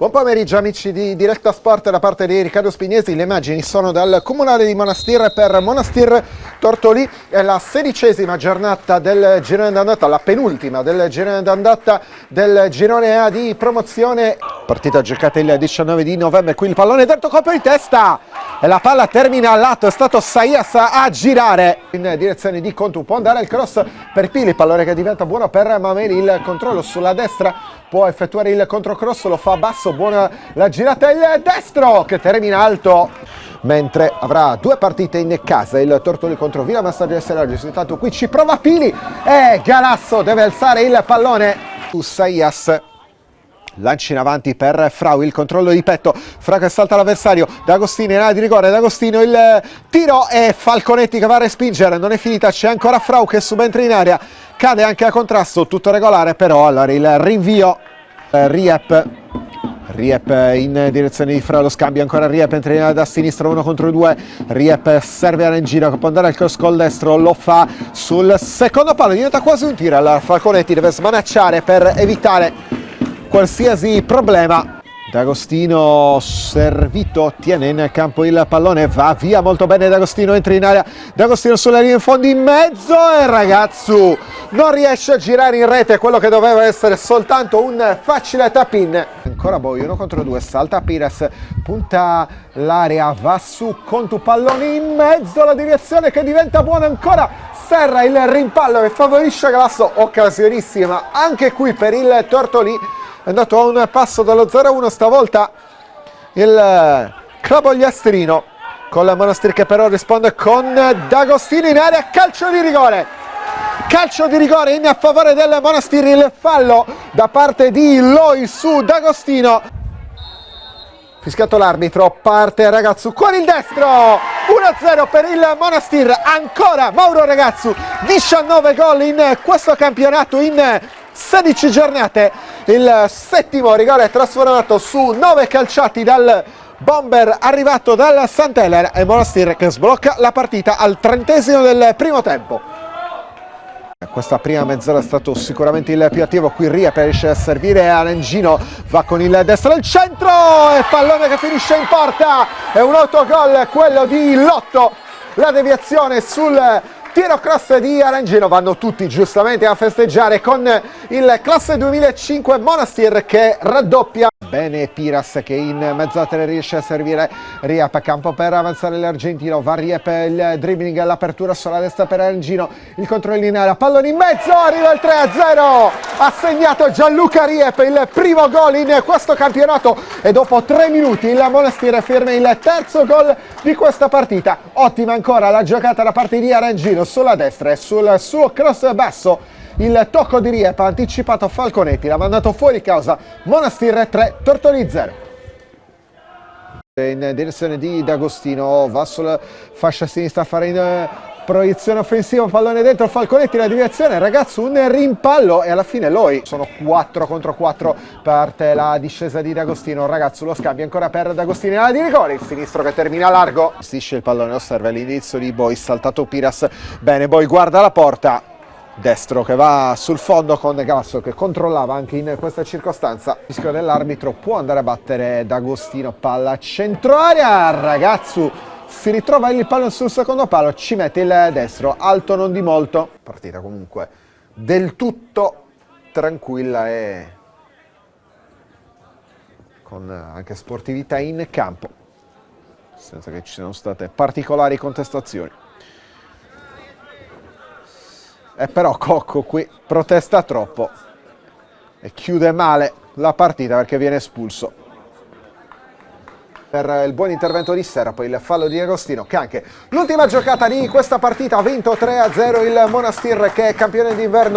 Buon pomeriggio amici di Diretta Sport da parte di Riccardo Spignesi. Le immagini sono dal comunale di Monastir per Monastir Tortolì. È la 16ª giornata del girone d'andata, la penultima del girone d'andata del girone A di promozione. Partita giocata il 19 di novembre, qui il pallone dentro, colpo di testa e la palla termina al lato. È stato Saias a girare in direzione di Contu, può andare il cross per Pili, pallone che diventa buono per Mameli, il controllo sulla destra, può effettuare il controcross, lo fa basso, buona la girata, il destro che termina alto, mentre avrà due partite in casa il Tortolì contro Villamassa di Serraggio. Intanto qui ci prova Pili e Galasso deve alzare il pallone su Saias. Lanci in avanti per Frau, il controllo di petto, Frau che salta l'avversario, D'Agostino in area di rigore, D'Agostino il tiro e Falconetti che va a respingere, non è finita, c'è ancora Frau che subentra in area, cade anche a contrasto, tutto regolare, però allora il rinvio, Riep in direzione di Frau, lo scambio ancora Riep, entra in area da sinistra, 1 contro 2, Riep serve Arengino che può andare al cross col destro, lo fa sul secondo palo, diventa quasi un tiro, allora Falconetti deve smanacciare per evitare qualsiasi problema. D'Agostino servito, tiene in campo il pallone, va via molto bene D'Agostino, entra in area, D'Agostino sulla linea in fondo in mezzo e ragazzo non riesce a girare in rete quello che doveva essere soltanto un facile tap-in. Ancora Boi, 1 contro 2, salta Pires, punta l'area, va su Contu, pallone in mezzo, la deviazione che diventa buona ancora, Serra il rimpallo che favorisce Galasso, occasionissima anche qui per il Tortolì. È andato a un passo dallo 0-1 stavolta il Clabogliastrino, con la Monastir che però risponde con D'Agostino in area, calcio di rigore in favore del Monastir, il fallo da parte di Loi su D'Agostino. Fischiato l'arbitro, parte Ragazzu con il destro, 1-0 per il Monastir, ancora Mauro Ragazzu, 19 gol in questo campionato in 16 giornate, il settimo rigore trasformato su 9 calciati dal bomber arrivato dal Sant'Eler, e Monastir che sblocca la partita al 30° del primo tempo. Questa prima mezz'ora è stato sicuramente il più attivo, qui Riep riesce a servire, Arengino va con il destro al centro e pallone che finisce in porta, è un autogol quello di Lotto, la deviazione sul tiro cross di Arengino, vanno tutti giustamente a festeggiare con il classe 2005 Monastir che raddoppia. Bene Piras che in mezzo a tre riesce a servire Riep, a campo per avanzare l'argentino, va Riep, il dribbling, l'apertura sulla destra per Arengino, il controllo in area, pallone in mezzo, arriva il 3-0, ha segnato Gianluca Riep il primo gol in questo campionato e dopo 3 minuti il Monastir firma il terzo gol di questa partita. Ottima ancora la giocata da parte di Arengino sulla destra e sul suo cross basso il tocco di Riep ha anticipato Falconetti, l'ha mandato fuori causa, Monastir 3, Tortolì 0. In direzione di D'Agostino, va sulla fascia sinistra a fare in proiezione offensiva, pallone dentro, Falconetti la deviazione, ragazzo un rimpallo e alla fine Loi. Sono 4 contro 4, parte la discesa di D'Agostino, ragazzo lo scambio ancora per D'Agostino in area di rigore, il sinistro che termina largo, gestisce il pallone, osserva l'indirizzo di Boi, saltato Piras, bene Boi guarda la porta, destro che va sul fondo con Galasso che controllava anche in questa circostanza. Il fischio dell'arbitro, può andare a battere D'Agostino, palla centro area, ragazzo si ritrova il pallone sul secondo palo, ci mette il destro, alto non di molto. Partita comunque del tutto tranquilla e con anche sportività in campo, senza che ci siano state particolari contestazioni. E però Cocco qui protesta troppo e chiude male la partita perché viene espulso. Per il buon intervento di Serra, poi il fallo di Agostino, che anche l'ultima giocata di questa partita ha vinto 3-0 il Monastir che è campione d'inverno.